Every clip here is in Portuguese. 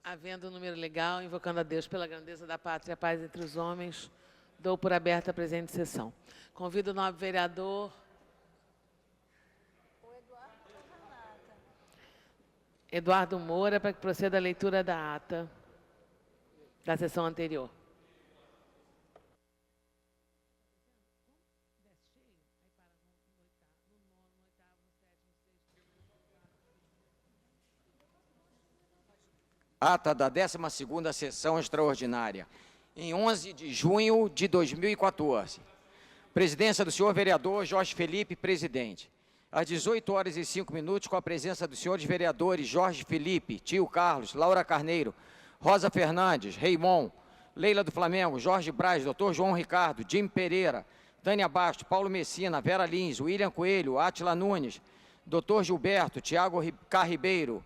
Havendo um número legal, invocando a Deus pela grandeza da pátria e a paz entre os homens, dou por aberta a presente sessão. Convido o nobre vereador Eduardo Moura para que proceda a leitura da ata da sessão anterior. Ata da 12ª Sessão Extraordinária, em 11 de junho de 2014. Presidência do senhor vereador Jorge Felipe, presidente. Às 18h05, com a presença dos senhores vereadores Jorge Felipe, Tio Carlos, Laura Carneiro, Rosa Fernandes, Raimon, Leila do Flamengo, Jorge Braz, Dr. João Ricardo, Jim Pereira, Tânia Bastos, Paulo Messina, Vera Lins, William Coelho, Átila Nunes, Dr. Gilberto, Tiago Carribeiro,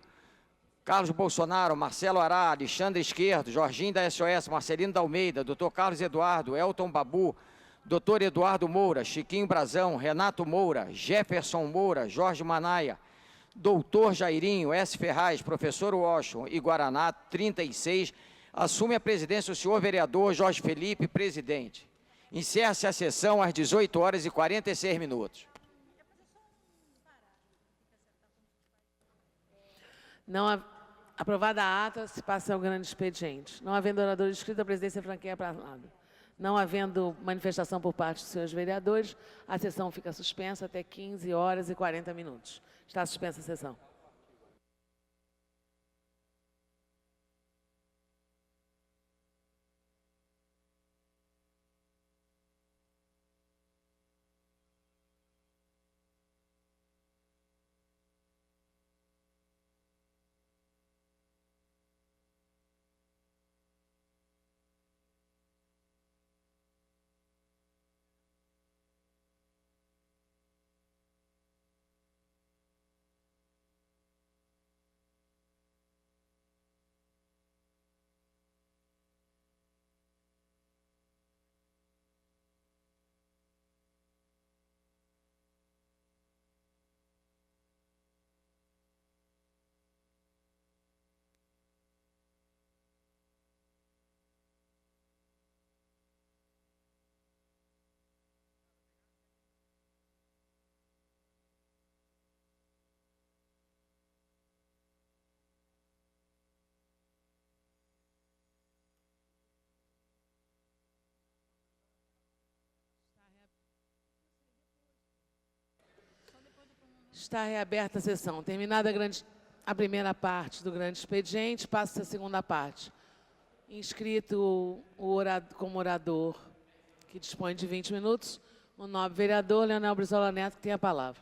Carlos Bolsonaro, Marcelo Ará, Alexandre Esquerdo, Jorginho da SOS, Marcelino da Almeida, Dr. Carlos Eduardo, Elton Babu, Dr. Eduardo Moura, Chiquinho Brazão, Renato Moura, Jefferson Moura, Jorge Manaia, Doutor Jairinho, S. Ferraz, Professor Washington e Guaraná, 36, assume a presidência o senhor vereador Jorge Felipe, presidente. Encerra-se a sessão às 18h46. Aprovada a ata, se passa ao grande expediente. Não havendo orador inscrito, a presidência franqueia para lado. Não havendo manifestação por parte dos senhores vereadores, a sessão fica suspensa até 15h40. Está suspensa a sessão. Está reaberta a sessão. Terminada a primeira parte do grande expediente, passa-se a segunda parte. Inscrito como orador, que dispõe de 20 minutos, o nobre vereador Leonel Brizola Neto, que tem a palavra.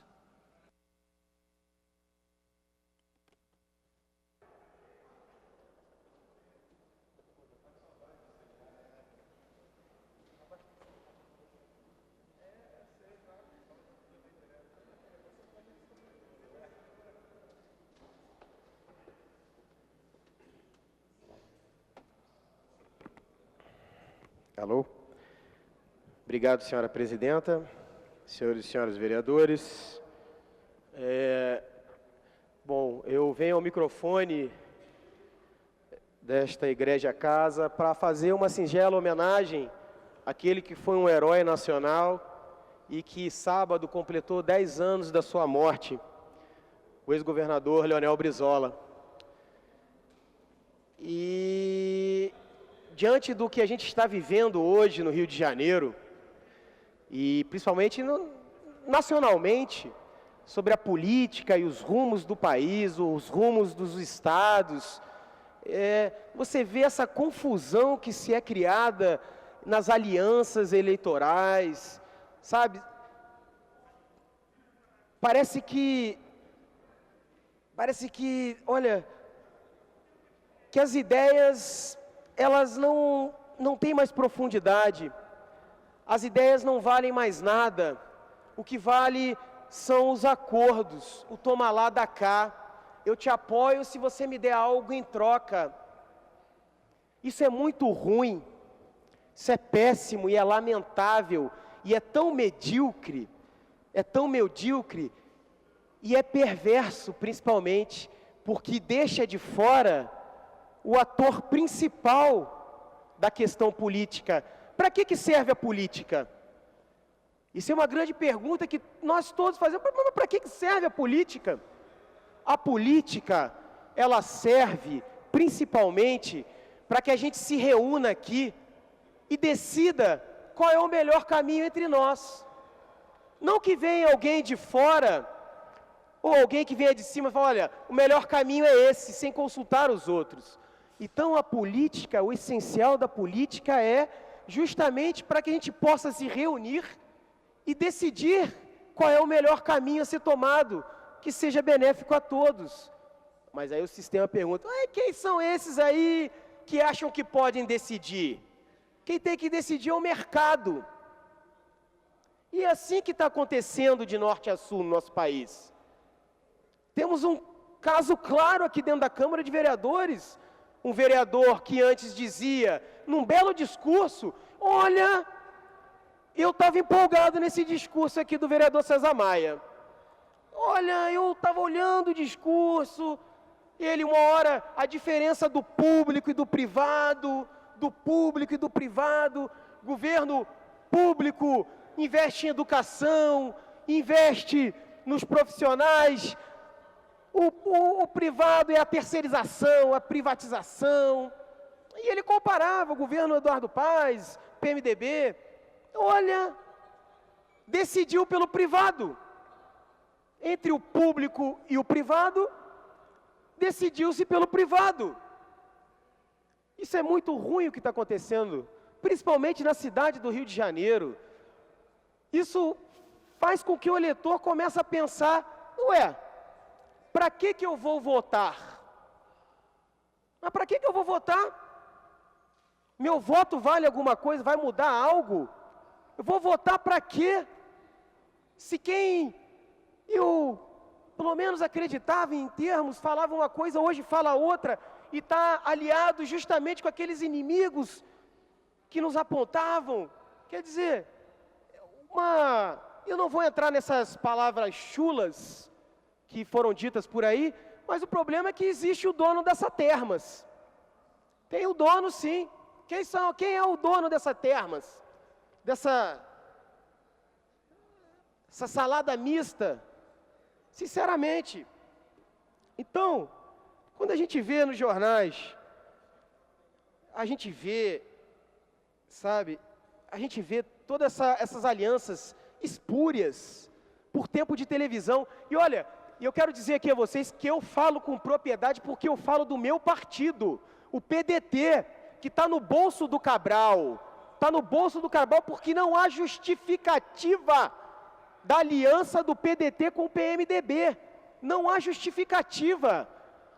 Alô? Obrigado, senhora presidenta, senhores e senhoras vereadores. Bom, eu venho ao microfone desta igreja casa para fazer uma singela homenagem àquele que foi um herói nacional e que sábado completou 10 anos da sua morte, o ex-governador Leonel Brizola. E diante do que a gente está vivendo hoje no Rio de Janeiro, e principalmente nacionalmente, sobre a política e os rumos do país, os rumos dos estados, você vê essa confusão que se é criada nas alianças eleitorais, sabe? Parece que, olha, que as ideias elas não têm mais profundidade, as ideias não valem mais nada, o que vale são os acordos, o toma lá, dá cá, eu te apoio se você me der algo em troca. Isso é muito ruim, isso é péssimo e é lamentável, e é tão medíocre e é perverso principalmente, porque deixa de fora o ator principal da questão política. Para que serve a política? Isso é uma grande pergunta que nós todos fazemos. Mas para que serve a política? A política, ela serve principalmente para que a gente se reúna aqui e decida qual é o melhor caminho entre nós. Não que venha alguém de fora, ou alguém que venha de cima e fale, olha, o melhor caminho é esse, sem consultar os outros. Então a política, o essencial da política é justamente para que a gente possa se reunir e decidir qual é o melhor caminho a ser tomado, que seja benéfico a todos. Mas aí o sistema pergunta, quem são esses aí que acham que podem decidir? Quem tem que decidir é o mercado. E é assim que está acontecendo de norte a sul no nosso país. Temos um caso claro aqui dentro da Câmara de Vereadores, um vereador que antes dizia, num belo discurso, olha, eu estava empolgado nesse discurso aqui do vereador César Maia. Olha, eu estava olhando o discurso, ele uma hora, a diferença do público e do privado, governo público investe em educação, investe nos profissionais, o privado é a terceirização, a privatização. E ele comparava o governo Eduardo Paes, PMDB, olha, decidiu pelo privado. Entre o público e o privado, decidiu-se pelo privado. Isso é muito ruim o que está acontecendo, principalmente na cidade do Rio de Janeiro. Isso faz com que o eleitor comece a pensar, para que eu vou votar? Mas para que eu vou votar? Meu voto vale alguma coisa? Vai mudar algo? Eu vou votar para quê? Se quem eu, pelo menos, acreditava em termos, falava uma coisa, hoje fala outra, e está aliado justamente com aqueles inimigos que nos apontavam. Quer dizer, eu não vou entrar nessas palavras chulas que foram ditas por aí, mas o problema é que existe o dono dessa Termas. Tem o dono, sim. Quem é o dono dessa Termas? Dessa salada mista? Sinceramente. Então, quando a gente vê nos jornais, a gente vê todas essas alianças espúrias por tempo de televisão. E olha, eu quero dizer aqui a vocês que eu falo com propriedade porque eu falo do meu partido, o PDT, que está no bolso do Cabral. Está no bolso do Cabral porque não há justificativa da aliança do PDT com o PMDB. Não há justificativa.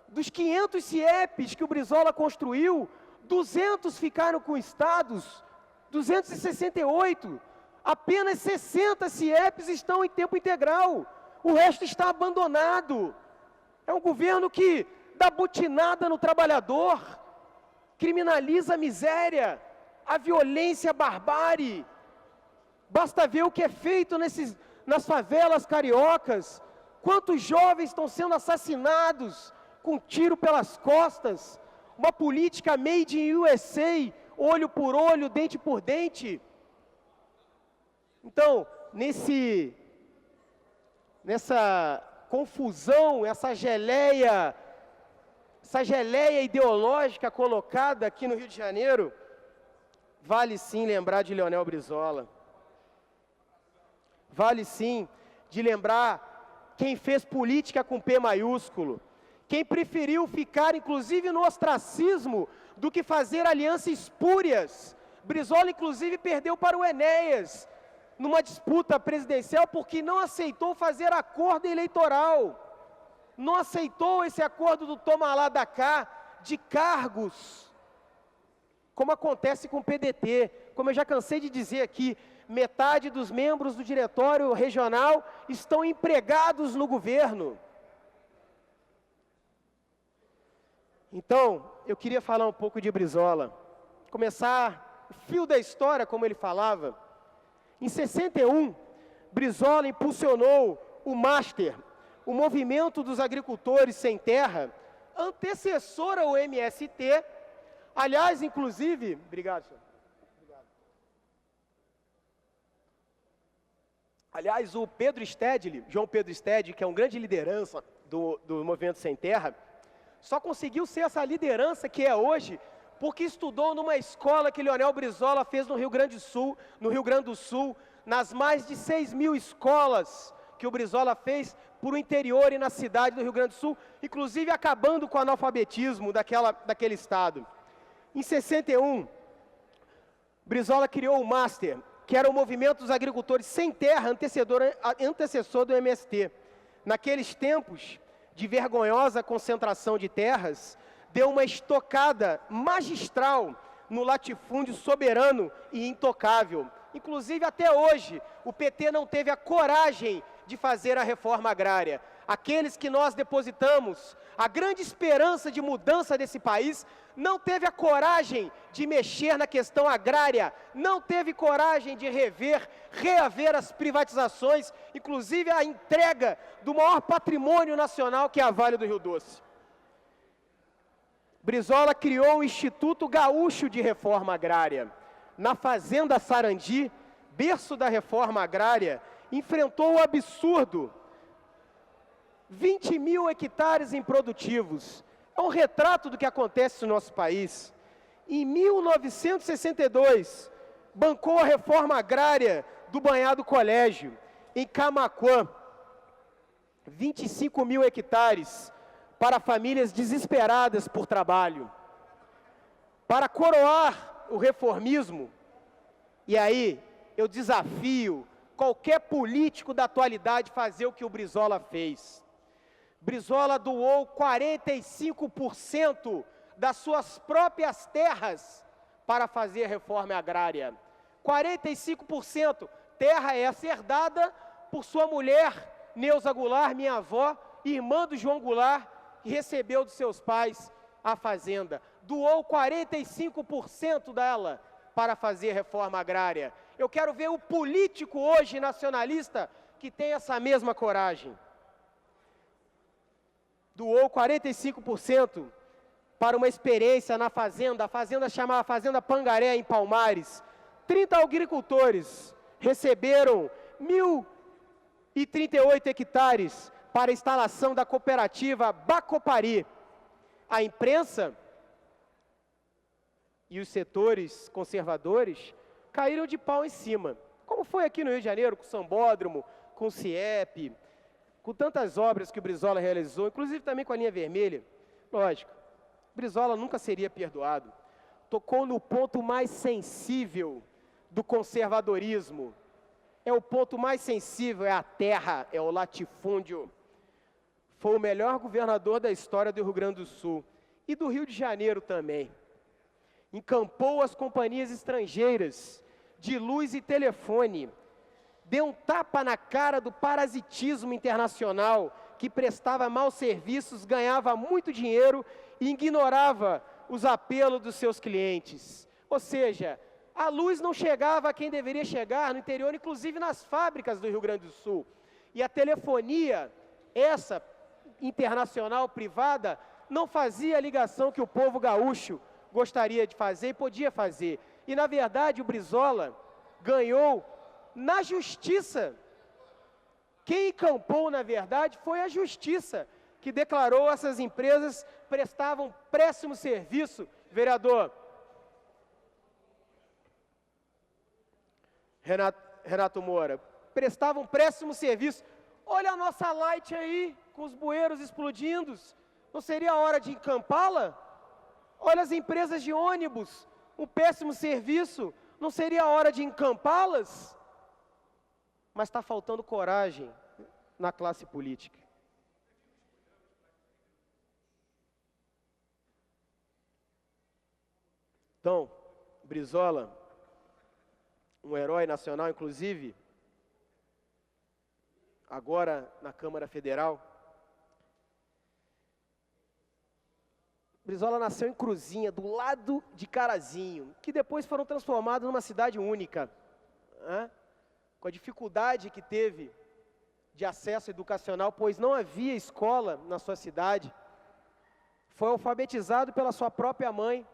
Dos 500 CIEPs que o Brizola construiu, 200 ficaram com estados, 268. Apenas 60 CIEPs estão em tempo integral. O resto está abandonado. É um governo que dá butinada no trabalhador, criminaliza a miséria, a violência, a barbárie. Basta ver o que é feito nas favelas cariocas. Quantos jovens estão sendo assassinados com tiro pelas costas. Uma política made in USA, olho por olho, dente por dente. Então, nessa confusão, essa geleia ideológica colocada aqui no Rio de Janeiro, vale sim lembrar de Leonel Brizola. Vale sim de lembrar quem fez política com P maiúsculo, quem preferiu ficar inclusive no ostracismo do que fazer alianças espúrias. Brizola inclusive perdeu para o Enéas, numa disputa presidencial, porque não aceitou fazer acordo eleitoral, não aceitou esse acordo do toma lá da cá, de cargos, como acontece com o PDT, como eu já cansei de dizer aqui, metade dos membros do diretório regional estão empregados no governo. Então, eu queria falar um pouco de Brizola, começar o fio da história, como ele falava. Em 61, Brizola impulsionou o MASTER, o Movimento dos Agricultores Sem Terra, antecessora ao MST. Aliás, inclusive, obrigado, senhor. Aliás, o Pedro Stedley, João Pedro Stedley, que é um grande liderança do Movimento Sem Terra, só conseguiu ser essa liderança que é hoje, porque estudou numa escola que Leonel Brizola fez no Rio Grande do Sul, nas mais de 6.000 escolas que o Brizola fez por o interior e na cidade do Rio Grande do Sul, inclusive acabando com o analfabetismo daquele estado. Em 61, Brizola criou o MASTER, que era o Movimento dos Agricultores Sem Terra, antecessor do MST. Naqueles tempos de vergonhosa concentração de terras, deu uma estocada magistral no latifúndio soberano e intocável. Inclusive, até hoje, o PT não teve a coragem de fazer a reforma agrária. Aqueles que nós depositamos a grande esperança de mudança desse país, não teve a coragem de mexer na questão agrária, não teve coragem de reaver as privatizações, inclusive a entrega do maior patrimônio nacional, que é a Vale do Rio Doce. Brizola criou o Instituto Gaúcho de Reforma Agrária. Na Fazenda Sarandi, berço da reforma agrária, enfrentou o absurdo: 20.000 hectares improdutivos. É um retrato do que acontece no nosso país. Em 1962, bancou a reforma agrária do Banhado Colégio, em Camaquã. 25.000 hectares para famílias desesperadas por trabalho. Para coroar o reformismo, e aí eu desafio qualquer político da atualidade fazer o que o Brizola fez. Brizola doou 45% das suas próprias terras para fazer a reforma agrária. 45%. Terra essa herdada por sua mulher, Neuza Goulart, minha avó, irmã do João Goulart, que recebeu dos seus pais a fazenda. Doou 45% dela para fazer a reforma agrária. Eu quero ver o político hoje nacionalista que tem essa mesma coragem. Doou 45% para uma experiência na fazenda, a fazenda chamada Fazenda Pangaré, em Palmares. 30 agricultores receberam 1.038 hectares para a instalação da cooperativa Bacopari. A imprensa e os setores conservadores caíram de pau em cima, como foi aqui no Rio de Janeiro, com o Sambódromo, com o CIEP, com tantas obras que o Brizola realizou, inclusive também com a linha vermelha. Lógico, Brizola nunca seria perdoado. Tocou no ponto mais sensível do conservadorismo. É o ponto mais sensível, é a terra, é o latifúndio. Foi o melhor governador da história do Rio Grande do Sul e do Rio de Janeiro também. Encampou as companhias estrangeiras de luz e telefone. Deu um tapa na cara do parasitismo internacional, que prestava maus serviços, ganhava muito dinheiro e ignorava os apelos dos seus clientes. Ou seja, a luz não chegava a quem deveria chegar no interior, inclusive nas fábricas do Rio Grande do Sul. E a telefonia, essa internacional privada, não fazia a ligação que o povo gaúcho gostaria de fazer e podia fazer. E, na verdade, o Brizola ganhou na justiça. Quem encampou, na verdade, foi a justiça, que declarou essas empresas prestavam péssimo serviço. Vereador Renato Moura, prestavam péssimo serviço. Olha a nossa Light aí, com os bueiros explodindo. Não seria a hora de encampá-la? Olha as empresas de ônibus, um péssimo serviço. Não seria a hora de encampá-las? Mas está faltando coragem na classe política. Então, Brizola, um herói nacional, inclusive, agora na Câmara Federal. Brizola nasceu em Cruzinha, do lado de Carazinho, que depois foram transformados numa cidade única, com a dificuldade que teve de acesso educacional, pois não havia escola na sua cidade. foi alfabetizado pela sua própria mãe,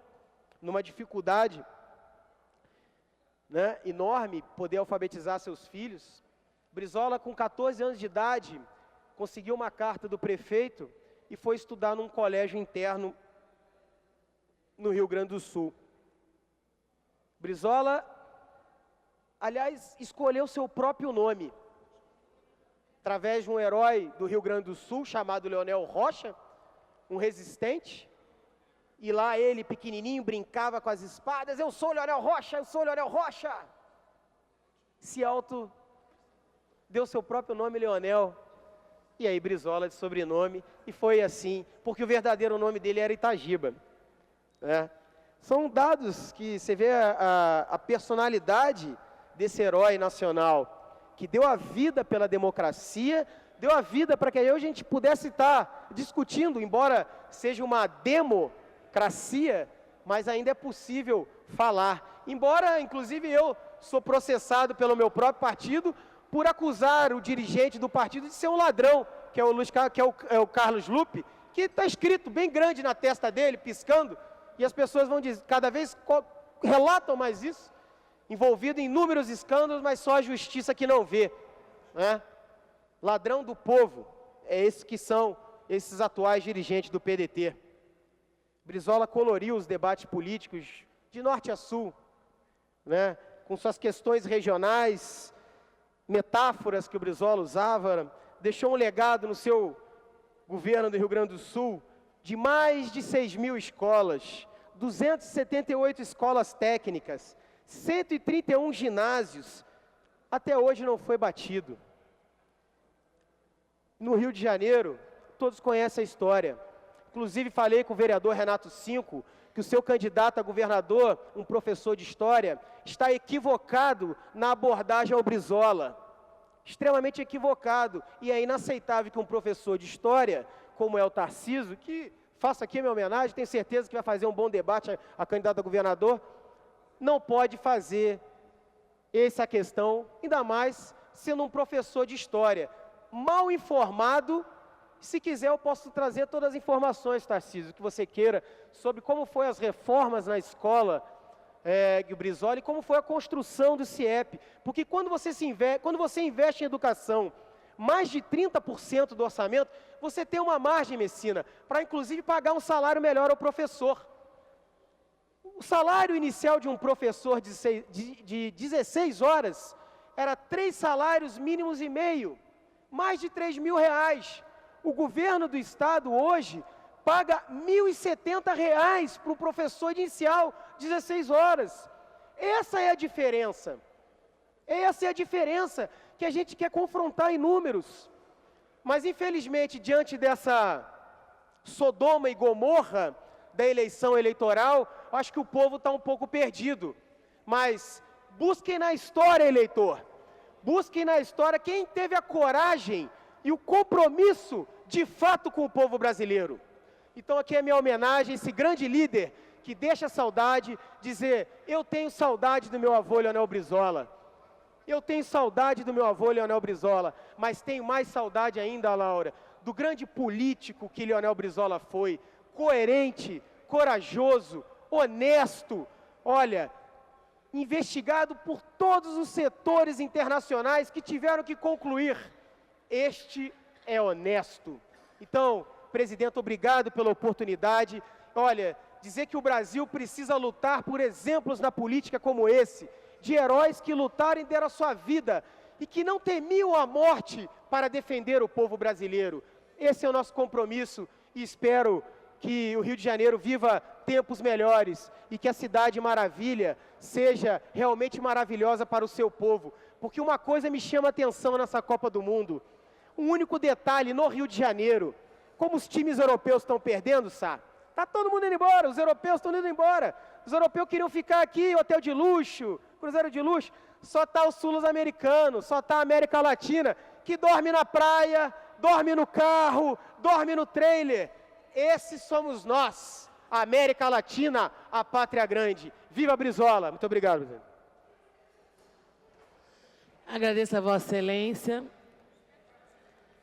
numa dificuldade, né, enorme, poder alfabetizar seus filhos. Brizola, com 14 anos de idade, conseguiu uma carta do prefeito e foi estudar num colégio interno no Rio Grande do Sul. Brizola, aliás, escolheu seu próprio nome, através de um herói do Rio Grande do Sul, chamado Leonel Rocha, um resistente, e lá ele, pequenininho, brincava com as espadas, eu sou Leonel Rocha, eu sou Leonel Rocha. Deu seu próprio nome, Leonel, e aí Brizola de sobrenome, e foi assim, porque o verdadeiro nome dele era Itagiba, né? São dados que você vê a personalidade desse herói nacional, que deu a vida pela democracia, deu a vida para que aí a gente pudesse estar discutindo, embora seja uma democracia, mas ainda é possível falar. Embora, inclusive, eu sou processado pelo meu próprio partido por acusar o dirigente do partido de ser um ladrão, que é o Carlos Lupe, que está escrito bem grande na testa dele, piscando, e as pessoas vão dizer, cada vez relatam mais isso, envolvido em inúmeros escândalos, mas só a justiça que não vê, né? Ladrão do povo, é esse que são esses atuais dirigentes do PDT. Brizola coloriu os debates políticos de norte a sul, né? Com suas questões regionais, metáforas que o Brizola usava, deixou um legado no seu governo do Rio Grande do Sul de mais de 6.000 escolas, 278 escolas técnicas, 131 ginásios, até hoje não foi batido. No Rio de Janeiro, todos conhecem a história. Inclusive falei com o vereador Renato Cinco, que o seu candidato a governador, um professor de história, está equivocado na abordagem ao Brizola. Extremamente equivocado. E é inaceitável que um professor de história, como é o Tarcísio, que faço aqui a minha homenagem, tenho certeza que vai fazer um bom debate a candidato a governador, não pode fazer essa questão, ainda mais sendo um professor de história. Mal informado, se quiser eu posso trazer todas as informações, Tarcísio, que você queira, sobre como foi as reformas na escola do Brizola e como foi a construção do CIEP. Porque quando você investe em educação, mais de 30% do orçamento, você tem uma margem, Messina, para inclusive pagar um salário melhor ao professor. O salário inicial de um professor de 16 horas era 3 salários mínimos e meio, mais de R$3.000. O governo do estado hoje paga R$1.070 para o professor inicial, 16 horas. Essa é a diferença. Essa é a diferença que a gente quer confrontar em números. Mas, infelizmente, diante dessa Sodoma e Gomorra da eleição eleitoral, acho que o povo está um pouco perdido. Mas busquem na história, eleitor. Busquem na história quem teve a coragem e o compromisso, de fato, com o povo brasileiro. Então, aqui é minha homenagem a esse grande líder que deixa saudade, dizer, eu tenho saudade do meu avô Leonel Brizola. Eu tenho saudade do meu avô Leonel Brizola, mas tenho mais saudade ainda, Laura, do grande político que Leonel Brizola foi, coerente, corajoso, honesto, olha, investigado por todos os setores internacionais que tiveram que concluir, este é honesto. Então, presidente, obrigado pela oportunidade. Olha, dizer que o Brasil precisa lutar por exemplos na política como esse, de heróis que lutaram e deram a sua vida e que não temiam a morte para defender o povo brasileiro. Esse é o nosso compromisso e espero que o Rio de Janeiro viva tempos melhores e que a Cidade Maravilha seja realmente maravilhosa para o seu povo. Porque uma coisa me chama a atenção nessa Copa do Mundo, um único detalhe no Rio de Janeiro, como os times europeus estão perdendo, Sá, está todo mundo indo embora, os europeus estão indo embora, os europeus queriam ficar aqui, hotel de luxo, cruzeiro de luxo, só está o sul-americano, só está a América Latina, que dorme na praia, dorme no carro, dorme no trailer. Esses somos nós, a América Latina, a pátria grande. Viva Brizola! Muito obrigado, presidente. Agradeço a Vossa Excelência.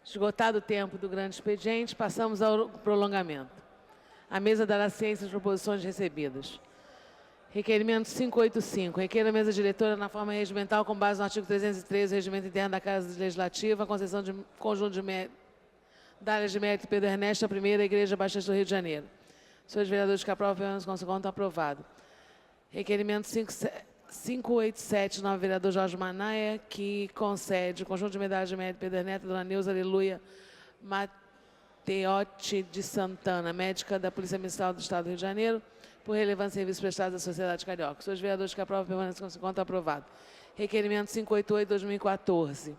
Esgotado o tempo do grande expediente, passamos ao prolongamento. A mesa dará ciência às proposições recebidas. Requerimento 585. Requer a mesa diretora na forma regimental com base no artigo 313 do Regimento Interno da Casa Legislativa, a concessão de conjunto de medalhas de mérito Pedro Ernesto, a primeira Igreja Batista do Rio de Janeiro. Senhores vereadores que aprovam, permaneçam com seu conto aprovado. Requerimento 587, nova vereador Jorge Manaia, que concede o conjunto de medalhas de mérito Pedro Ernesto, dona Neuza Aleluia Mateotti de Santana, médica da Polícia Municipal do Estado do Rio de Janeiro, por relevante serviço prestado à sociedade carioca. Senhores vereadores que aprovam, permaneçam com seu conto aprovado. Requerimento 588-2014.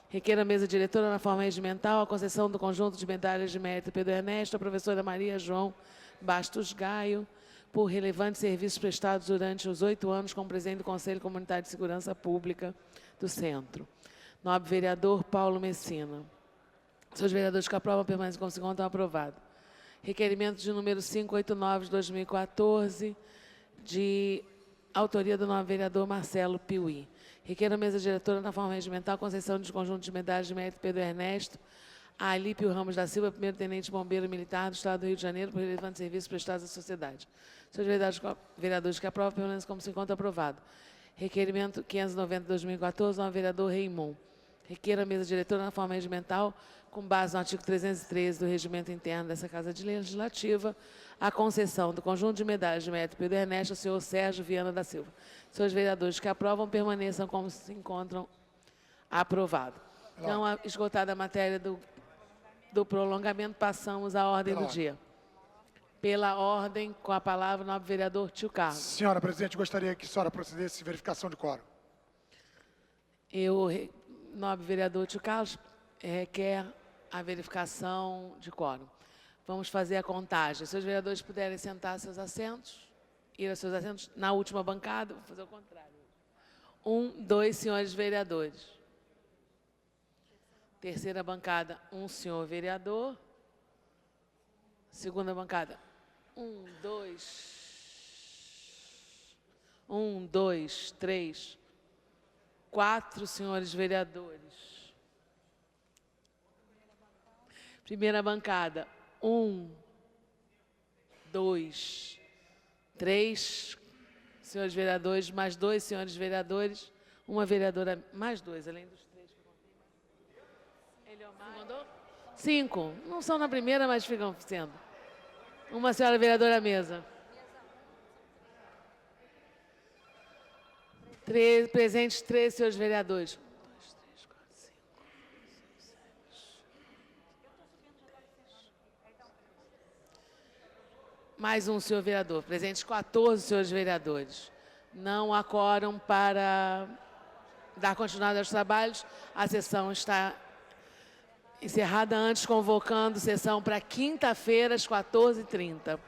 Requer a mesa diretora na forma regimental a concessão do conjunto de medalhas de mérito Pedro Ernesto à professora Maria João Bastos Gaio, por relevantes serviços prestados durante os 8 anos como presidente do Conselho Comunitário de Segurança Pública do Centro. Nobre vereador Paulo Messina. Senhores vereadores que aprovam, permanecem com seu conto aprovado. Requerimento de número 589 de 2014, de autoria do novo vereador Marcelo Piuí. Requer a mesa diretora na forma regimental a concessão de conjunto de medalhas de mérito Pedro Ernesto a Alípio Ramos da Silva, primeiro-tenente bombeiro militar do Estado do Rio de Janeiro, por relevantes serviços prestados à sociedade. Senhores vereadores que aprovam, permanecem como se encontra aprovado. Requerimento 590 de 2014, novo vereador Raimon. Requer a mesa diretora na forma regimental, com base no artigo 313 do Regimento Interno dessa Casa Legislativa, a concessão do conjunto de medalhas de mérito Pedro Ernesto ao senhor Sérgio Viana da Silva. Senhores vereadores que aprovam, permaneçam como se encontram aprovado. Então, esgotada a matéria do prolongamento, passamos à ordem do dia. Pela ordem, com a palavra, o nobre vereador Tio Carlos. Senhora presidente, gostaria que a senhora procedesse verificação de quórum. Nobre vereador Tio Carlos, requer a verificação de quórum. Vamos fazer a contagem. Se os vereadores puderem sentar seus assentos, ir a seus assentos na última bancada, vou fazer o contrário. 1, 2 senhores vereadores. Terceira bancada, 1 senhor vereador. Segunda bancada, 1, 2, 3, 4 senhores vereadores. Primeira bancada, 1, 2, 3 senhores vereadores, mais 2 senhores vereadores, uma vereadora, mais 2, além dos 3 que eu contei. Eliomar. Mandou? 5. Não são na primeira, mas ficam sendo. Uma senhora vereadora à mesa. Presentes 3 senhores vereadores. 1, 2, 3, 4, 5, 6, 7. Mais um senhor vereador. Presentes 14 senhores vereadores. Não há quórum para dar continuidade aos trabalhos. A sessão está encerrada, antes convocando sessão para quinta-feira, às 14h30.